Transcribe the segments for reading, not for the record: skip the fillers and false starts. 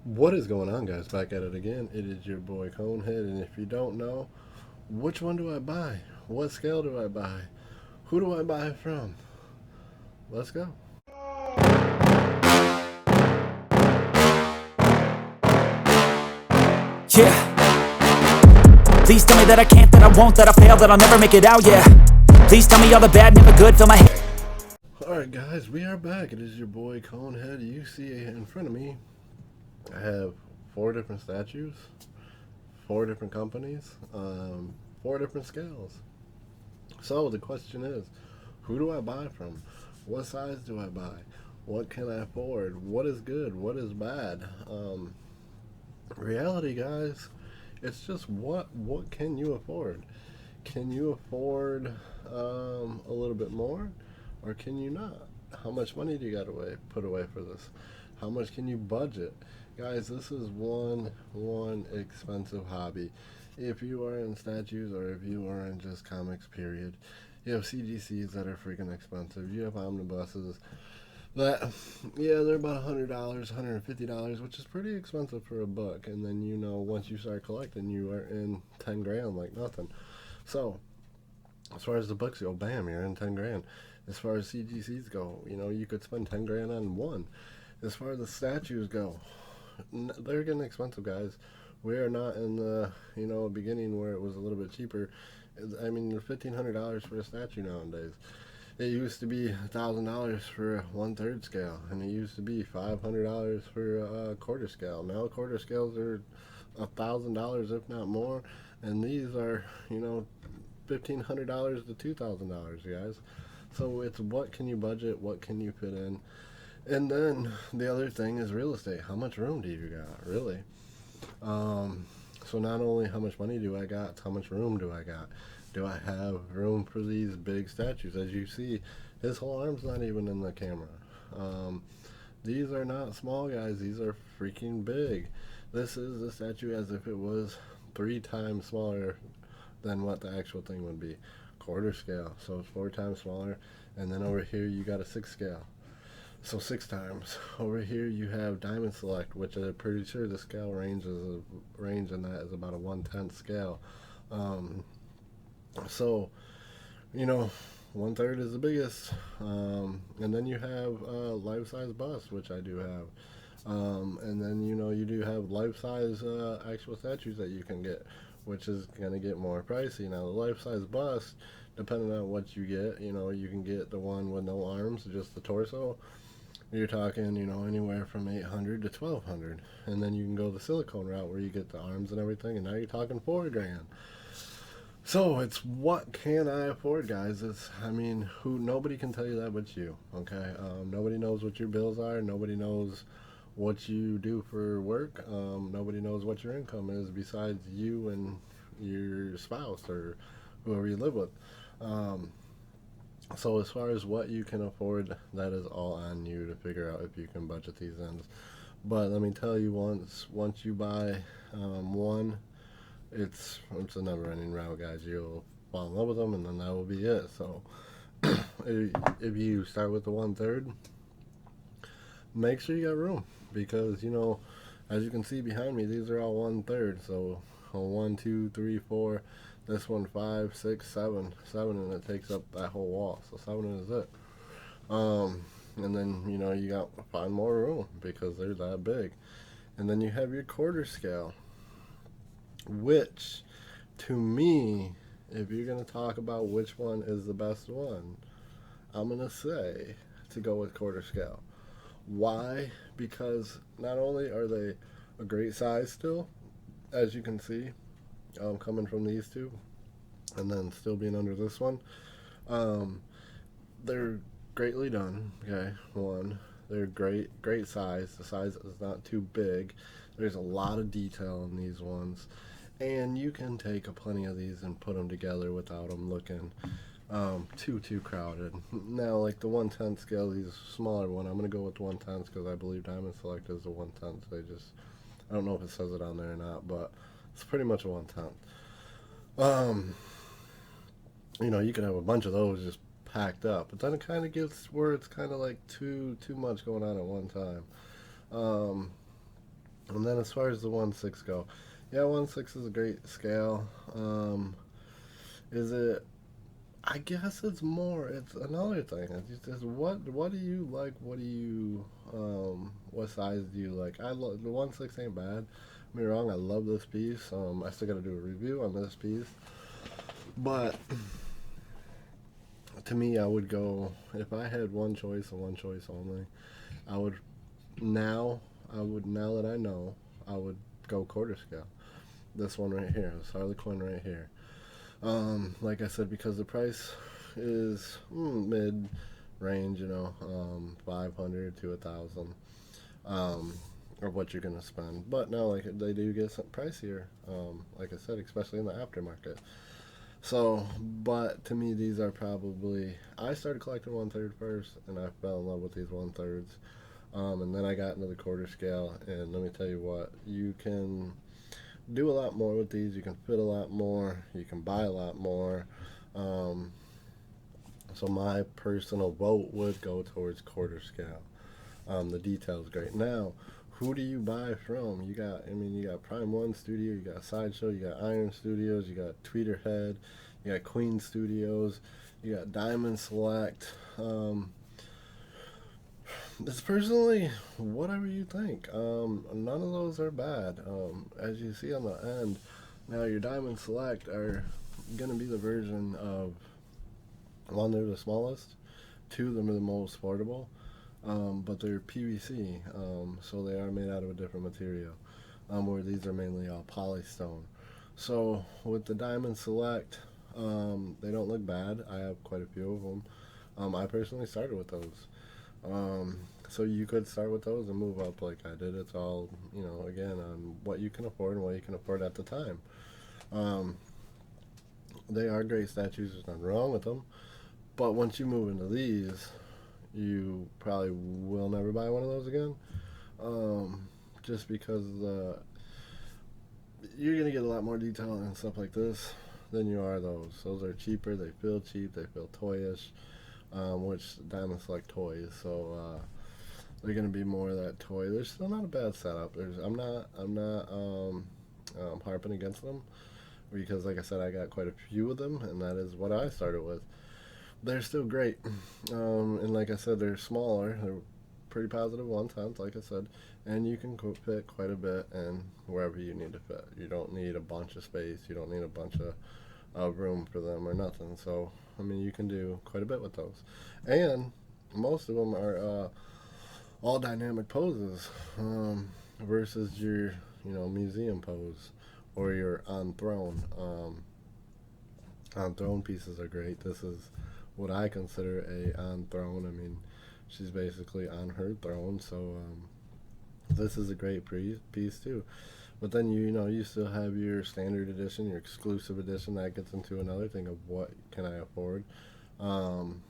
What is going on, guys? Back at it again. It is your boy Conehead, and if you don't know, which one do I buy? What scale do I buy? Who do I buy it from? Let's go. Yeah. Please tell me that I can't, that I won't, that I fail, that I'll never make it out, yeah. Please tell me all the bad, never good, fill my head. Alright, guys, we are back. It is your boy Conehead. You see in front of me, I have 4 different statues, 4 different companies, 4 different scales. So the question is, who do I buy from? What size do I buy? What can I afford? What is good? What is bad? Reality, guys, it's just what can you afford? Can you afford a little bit more, or can you not? How much money do you got to put away for this? How much can you budget? Guys, this is one expensive hobby. If you are in statues or if you are in just comics, period, you have CGCs that are freaking expensive. You have omnibuses that, yeah, they're about $100, $150, which is pretty expensive for a book. And then, once you start collecting, you are in 10 grand like nothing. So, as far as the books go, bam, you're in 10 grand. As far as CGCs go, you could spend 10 grand on one. As far as the statues go, they're getting expensive, guys. We are not in the, beginning where it was a little bit cheaper. I mean, $1,500 for a statue nowadays. It used to be $1,000 for a 1/3 scale, and it used to be $500 for a quarter scale. Now quarter scales are $1,000, if not more, and these are, $1,500 to $2,000, guys. So it's what can you budget, what can you fit in, and then the other thing is real estate. How much room do you got, really? So not only how much money do I got, how much room do I got? Do I have room for these big statues? As you see, his whole arm's not even in the camera. These are not small, guys. These are freaking big. This is a statue as if it was 3 times smaller than what the actual thing would be. Quarter scale, so it's 4 times smaller. And then over here you got a 6 scale, so 6 times. Over here you have Diamond Select, which I'm pretty sure the scale range in that is about a 1/10 scale. So, 1/3 is the biggest. And then you have life-size bust, which I do have. And then, you do have life-size actual statues that you can get, which is going to get more pricey. Now, the life-size bust, depending on what you get, you can get the one with no arms, just the torso. You're talking, anywhere from $800 to $1,200. And then you can go the silicone route where you get the arms and everything, and now you're talking $4 grand. So it's what can I afford, guys? Nobody can tell you that but you, okay? Nobody knows what your bills are. Nobody knows what you do for work. Nobody knows what your income is besides you and your spouse or whoever you live with. So as far as what you can afford, that is all on you to figure out if you can budget these ends. But let me tell you, once you buy one, it's a never-ending route, guys. You'll fall in love with them, and then that will be it. So if you start with the 1/3, make sure you got room, because as you can see behind me, these are all 1/3. So 1, 2, 3, 4. This one 5, 6, 7, and it takes up that whole wall. So 7 is it. And then you got to find more room because they're that big. And then you have your quarter scale, which, to me, if you're going to talk about which one is the best one, I'm going to say to go with quarter scale. Why? Because not only are they a great size still, as you can see, coming from these two, and then still being under this one, they're greatly done, okay, one. They're great size. The size is not too big. There's a lot of detail in these ones. And you can take plenty of these and put them together without them looking too crowded. Now, like the 1/10 scale, these smaller one, I'm going to go with the 1/10 because I believe Diamond Select is the 1/10. I don't know if it says it on there or not, but it's pretty much a 1/10. You can have a bunch of those just packed up, but then it kind of gets where it's kind of like too much going on at one time. And then as far as the 1/6 go, yeah, 1/6 is a great scale. Is it? I guess it's more. It's another thing. It's just what do you like? What do you what size do you like? I love the 1/6 ain't bad. Don't get me wrong. I love this piece. I still got to do a review on this piece, but to me, I would go if I had one choice and one choice only. I would now. Now that I know, I would go quarter scale. This one right here, this Harlequin right here. Like I said, because the price is mid range, 500 to 1,000, of what you're gonna spend. But no, like they do get some pricier. Like I said, especially in the aftermarket. So, but to me, these are probably. I started collecting 1/3 first, and I fell in love with these 1/3s. And then I got into the quarter scale, and let me tell you what, you can do a lot more with these. You can fit a lot more. You can buy a lot more. Um, so my personal vote would go towards quarter scale. The detail's great. Now, who do you buy from? You got Prime One Studio, you got Sideshow, you got Iron Studios, you got Tweeterhead, you got Queen Studios, you got Diamond Select. It's personally whatever you think. None of those are bad. As you see on the end, now your Diamond Select are going to be the version of one, they're the smallest, two, they're the most affordable, but they're PVC, so they are made out of a different material, where these are mainly all polystone. So with the Diamond Select, they don't look bad. I have quite a few of them. I personally started with those. So you could start with those and move up like I did. It's all, again, on what you can afford and what you can afford at the time. Um, they are great statues. There's nothing wrong with them. But once you move into these, you probably will never buy one of those again. Just because you're going to get a lot more detail and stuff like this than you are those. Those are cheaper. They feel cheap. They feel toyish, which Diamond Select toys. So they're going to be more of that toy. They're still not a bad setup. I'm not harping against them because, like I said, I got quite a few of them, and that is what I started with. They're still great, and like I said, they're smaller. They're pretty positive 1/10, like I said, and you can fit quite a bit in wherever you need to fit. You don't need a bunch of space. You don't need a bunch of room for them or nothing. So, I mean, you can do quite a bit with those, and most of them are all dynamic poses, versus your museum pose or your on throne. On throne pieces are great. This is what I consider a on throne. I mean, she's basically on her throne, so this is a great piece too. But then you still have your standard edition, your exclusive edition. That gets into another thing of what can I afford, and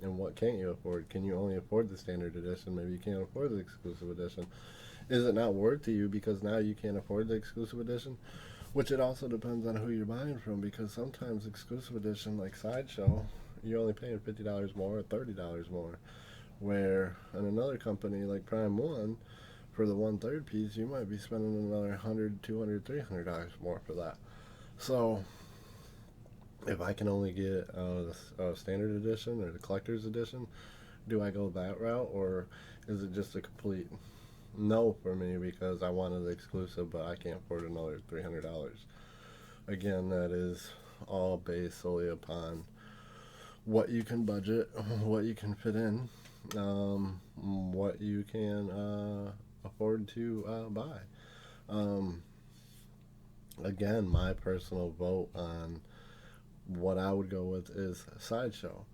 what can't you afford. Can you only afford the standard edition? Maybe you can't afford the exclusive edition. Is it not worth to you because now you can't afford the exclusive edition? Which it also depends on who you're buying from, because sometimes exclusive edition like Sideshow, you're only paying $50 more or $30 more. Where in another company like Prime One, for the 1/3 piece, you might be spending another 100, 200, $300 more for that. So if I can only get the standard edition or the collector's edition, do I go that route, or is it just a complete no for me because I wanted the exclusive but I can't afford another $300? Again, that is all based solely upon what you can budget, what you can fit in, what you can afford to buy. Um, Again, my personal vote on what I would go with is Sideshow.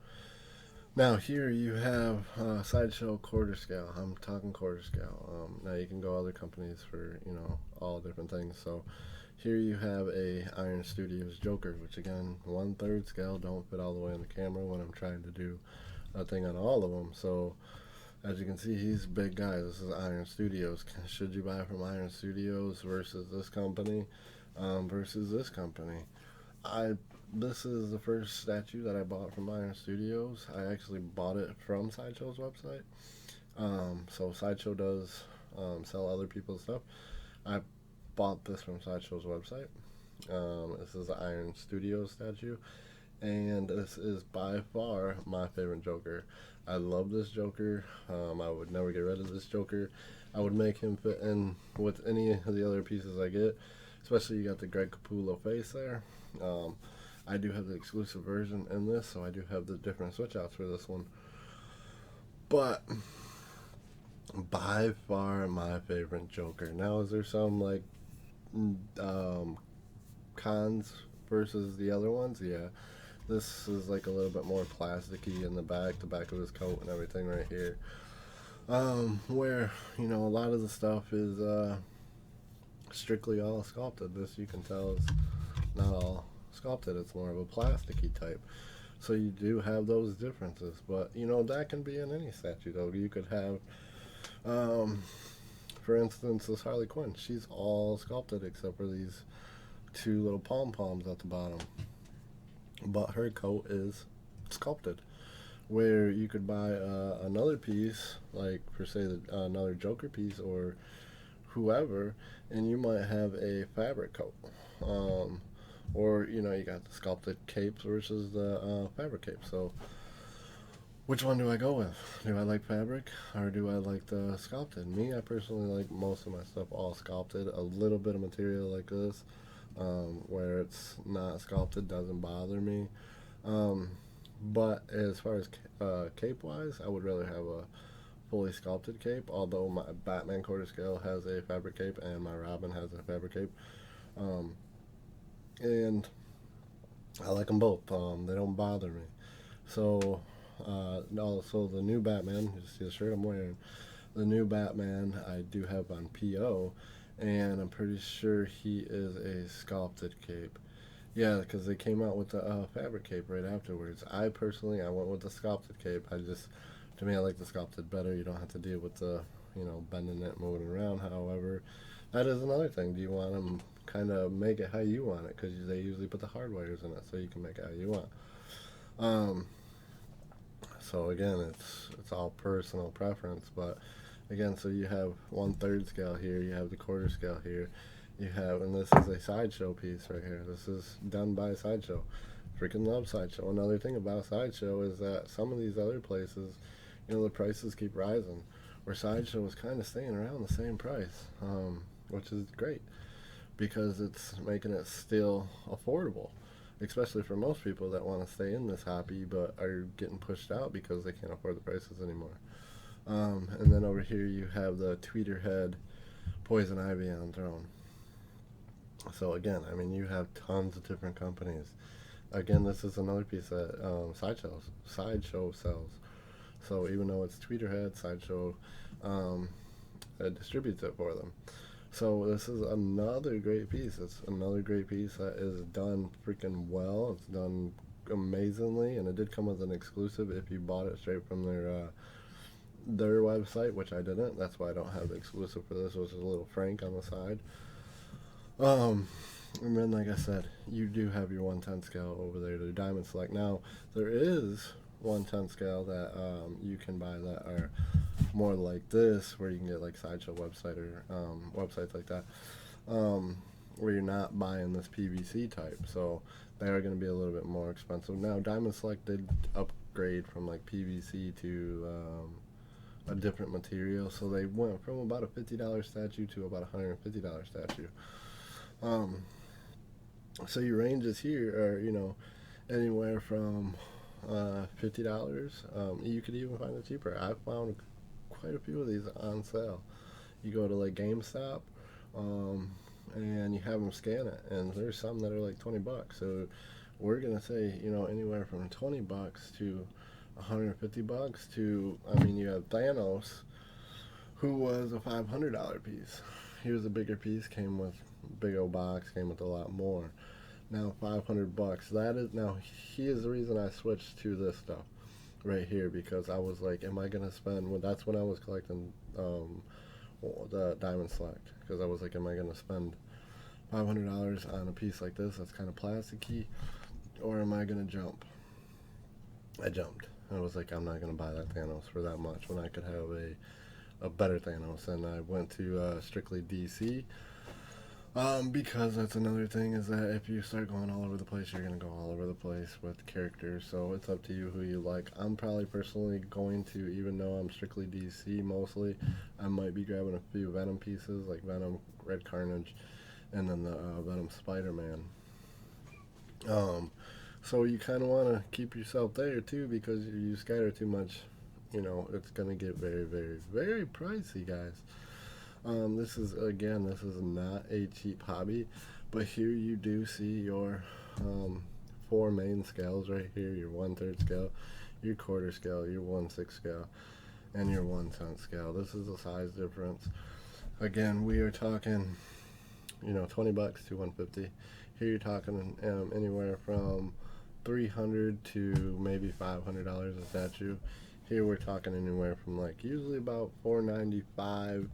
Now here you have Sideshow quarter scale. I'm talking quarter scale. Now you can go other companies for all different things. So here you have a Iron Studios Joker, which again 1/3 scale. Don't fit all the way on the camera when I'm trying to do a thing on all of them. So as you can see, he's a big guy. This is Iron Studios. Should you buy from Iron Studios versus this company, versus this company? I This is the first statue that I bought from Iron Studios. I actually bought it from Sideshow's website. So Sideshow does sell other people's stuff. I bought this from Sideshow's website. This is the Iron Studio statue, and this is by far my favorite Joker. I love this Joker. I would never get rid of this Joker. I would make him fit in with any of the other pieces I get, especially you got the Greg Capullo face there. I do have the exclusive version in this, so I do have the different switch outs for this one. But by far my favorite Joker. Now, is there some like cons versus the other ones? Yeah, this is like a little bit more plasticky in the back of his coat and everything right here. Where a lot of the stuff is strictly all sculpted. This you can tell is not all sculpted. It's more of a plasticky type. So you do have those differences, but that can be in any statue though. You could have, for instance, this Harley Quinn. She's all sculpted except for these two little pom-poms at the bottom. But her coat is sculpted. Where you could buy another piece, like per se another Joker piece or whoever, and you might have a fabric coat. Or you got the sculpted capes versus the fabric cape. So which one do I go with? Do I like fabric or do I like the sculpted? Me, I personally like most of my stuff all sculpted. A little bit of material like this, where it's not sculpted, doesn't bother me. But as far as cape wise, I would rather have a fully sculpted cape. Although my Batman quarter scale has a fabric cape and my Robin has a fabric cape. And I like them both. They don't bother me. So, also the new Batman, you see the shirt I'm wearing, the new Batman I do have on PO, and I'm pretty sure he is a sculpted cape. Yeah, because they came out with the fabric cape right afterwards. I went with the sculpted cape. To me, I like the sculpted better. You don't have to deal with the, bending it, moving around. However, that is another thing. Do you want them kind of make it how you want it? Because they usually put the hard wires in it, so you can make it how you want. So again, it's all personal preference. But again, so you have 1/3 scale here. You have the quarter scale here. You have, and this is a Sideshow piece right here. This is done by Sideshow. Freaking love Sideshow. Another thing about Sideshow is that some of these other places, the prices keep rising. Where Sideshow is kind of staying around the same price, which is great because it's making it still affordable, especially for most people that want to stay in this hobby but are getting pushed out because they can't afford the prices anymore. And then over here you have the Tweeterhead Poison Ivy on Throne. So again, you have tons of different companies. Again, this is another piece that Sideshow sells. So even though it's Tweeterhead, Sideshow distributes it for them. So this is another great piece. It's another great piece that is done freaking well. It's done amazingly, and it did come with an exclusive if you bought it straight from their website, which I didn't. That's why I don't have the exclusive for this, which is a little frank on the side. And then, like I said, you do have your 1/10 scale over there, the Diamond Select. Now, there is 1/10 scale that you can buy that are more like this, where you can get like Sideshow website or websites like that, where you're not buying this PVC type. So they are going to be a little bit more expensive. Now, Diamond Select did upgrade from like PVC to a different material, so they went from about a $50 statue to about a $150 statue. So your ranges here are, anywhere from $50. You could even find it cheaper. I found quite a few of these on sale. You go to like GameStop, and you have them scan it, and there's some that are like $20. So we're gonna say, anywhere from $20 to $150 to, you have Thanos, who was a $500 piece. Here's a bigger piece, came with big old box, came with a lot more. Now $500. That is, now he is the reason I switched to this stuff right here, because I was like, am I gonna spend? Well, that's when I was collecting the Diamond Select, because I was like, am I gonna spend $500 on a piece like this that's kind of plasticky, or am I gonna jump? I jumped. I was like, I'm not gonna buy that Thanos for that much when I could have a better Thanos, and I went to strictly DC. Because that's another thing, is that if you start going all over the place, you're gonna go all over the place with characters. So it's up to you who you like. I'm probably personally going to, even though I'm strictly DC mostly, I might be grabbing a few Venom pieces, like Venom, Red Carnage, and then the Venom Spider-Man. So you kind of want to keep yourself there too, because if you scatter too much, you know, it's gonna get very, very, very pricey, guys. This is not a cheap hobby, but here you do see your 4 main scales right here: your 1/3 scale, your 1/4 scale, your 1/6 scale, and your 1/10 scale. This is the size difference. Again, we are talking, you know, $20 to $150. Here you're talking anywhere from $300 to maybe $500 a statue. Here we're talking anywhere from like usually about $495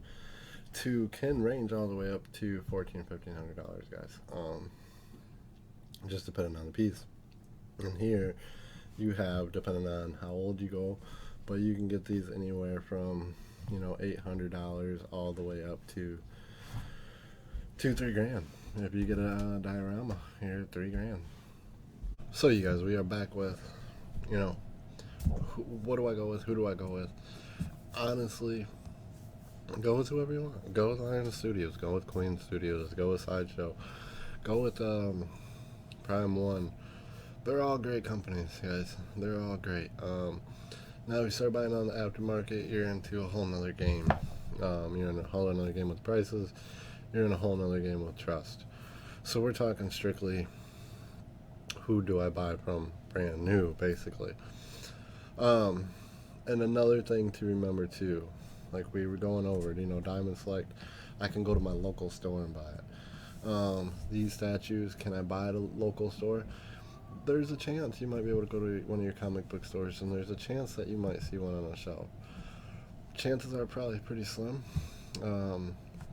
to can range all the way up to $1,400-$1,500, guys. Just depending on the piece. And here you have, depending on how old you go, but you can get these anywhere from, you know, $800 all the way up to $2-3 grand. If you get a diorama, here $3 grand. So you guys, we are back with, you know, what do I go with? Who do I go with? Honestly, go with whoever you want. Go with Iron Studios. Go with Queen Studios. Go with Sideshow. Go with Prime One. They're all great companies, guys. They're all great. Now, if you start buying on the aftermarket, you're into a whole nother game. You're in a whole nother game with prices. You're in a whole nother game with trust. So we're talking strictly, who do I buy from brand new, basically. And another thing to remember too, like we were going over, you know, Diamond Select, I can go to my local store and buy it. These statues, can I buy at a local store? There's a chance you might be able to go to one of your comic book stores, and there's a chance that you might see one on a shelf. Chances are probably pretty slim,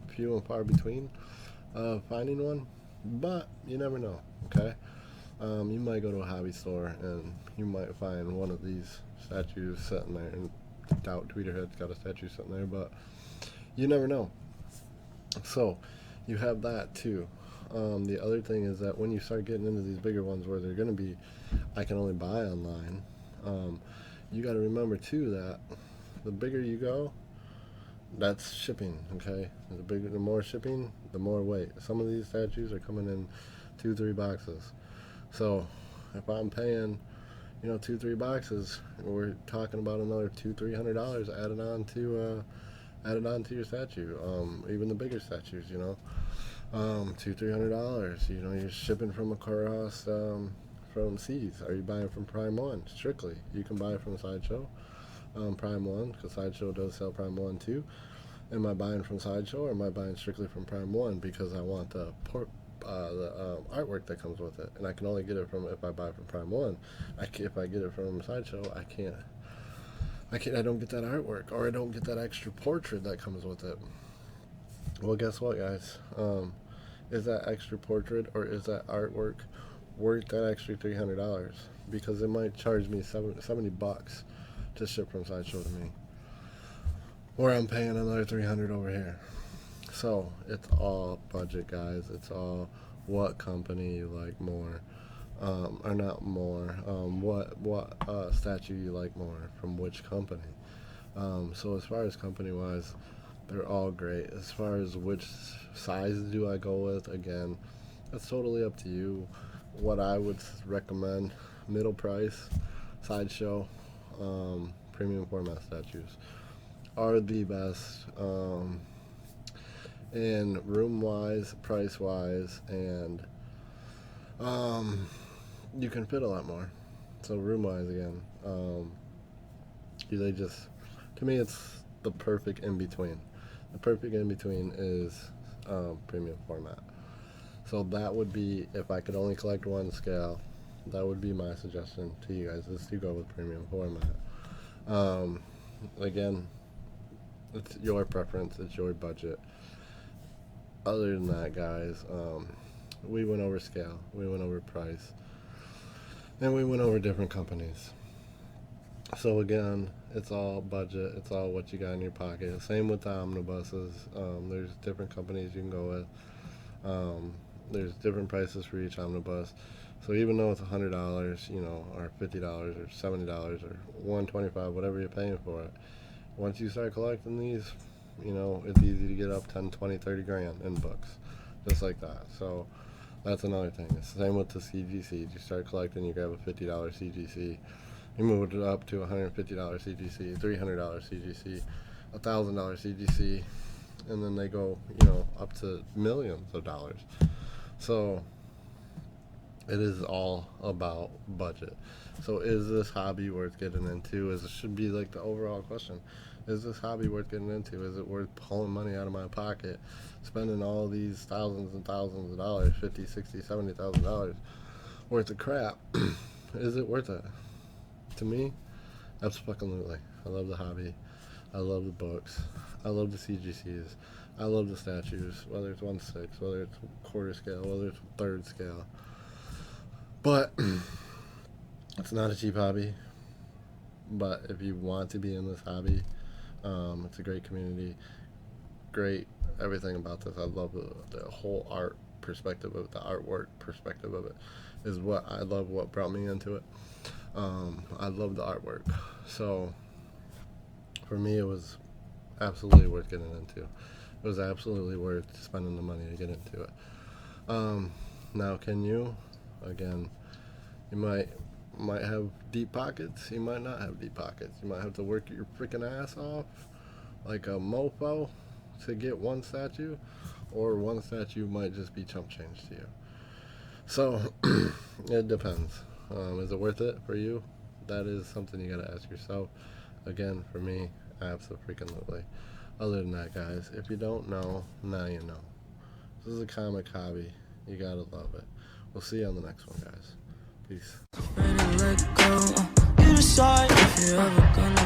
few and far between finding one, but you never know, okay? You might go to a hobby store and you might find one of these statues sitting there, and doubt Tweeterhead's got a statue sitting there, but you never know. So you have that too. The other thing is that when you start getting into these bigger ones where they're going to be, I can only buy online, you got to remember too that the bigger you go, that's shipping, okay? The more shipping, the more weight. Some of these statues are coming in 2-3 boxes. So if I'm paying, you know, 2-3 boxes, we're talking about another $200-$300 added on to your statue. Even the bigger statues, you know, $200-$300. You know, you're shipping from across from seas. Are you buying from Prime One? Strictly, you can buy from Sideshow, Prime One, because Sideshow does sell Prime One too. Am I buying from Sideshow, or am I buying strictly from Prime One because I want the artwork that comes with it, and I can only get it from, if I buy from Prime One. If I get it from Sideshow, I don't get that artwork, or I don't get that extra portrait that comes with it. Well, guess what, guys? Is that extra portrait or is that artwork worth that extra $300? Because it might charge me $70 to ship from Sideshow to me, or I'm paying another $300 over here. So it's all budget, guys. It's all what company you like more, or not more. What statue you like more from which company. So as far as company wise, they're all great. As far as which size do I go with, again, that's totally up to you. What I would recommend: middle price, Sideshow, premium format statues are the best. In room wise, price wise, and you can fit a lot more. So room wise, again, they just, to me, it's the perfect in between. The perfect in between is premium format. So that would be, if I could only collect one scale, that would be my suggestion to you guys, is to go with premium format. Again, it's your preference, it's your budget. Other than that, guys, we went over scale, we went over price, and we went over different companies. So again, It's all budget. It's all what you got in your pocket. Same with the omnibuses. There's different companies you can go with. There's different prices for each omnibus. So even though it's $100, you know, or $50 or $70 or $125, whatever you're paying for it, once you start collecting these, you know, it's easy to get up 10, 20, 30 grand in books, just like that. So that's another thing. It's the same with the CGC. You start collecting, you grab a $50 CGC, you move it up to $150 CGC, $300 CGC, $1,000 CGC, and then they go, you know, up to millions of dollars. So it is all about budget. So is this hobby worth getting into? It should be like the overall question. Is this hobby worth getting into? Is it worth pulling money out of my pocket, spending all these thousands and thousands of dollars, $50,000, $60,000, $70,000 worth of crap? Is it worth it? To me, absolutely. I love the hobby. I love the books. I love the CGCs. I love the statues, whether it's 1/6, whether it's quarter scale, whether it's third scale. But it's not a cheap hobby. But if you want to be in this hobby, it's a great community, great everything about this. I love the whole art perspective of it, the artwork perspective of it is what I love, what brought me into it. I love the artwork. So for me, it was absolutely worth getting into. It was absolutely worth spending the money to get into it. Now, can you? Again, you might have deep pockets. You might not have deep pockets. You might have to work your freaking ass off like a mofo to get one statue, or one statue might just be chump change to you. So it depends. Is it worth it for you? That is something you gotta ask yourself. Again, for me, absolutely. Other than that, guys, if you don't know, now you know. This is a comic hobby. You gotta love it. We'll see you on the next one, guys. Peace. Ready to let go. You decide if you're ever gonna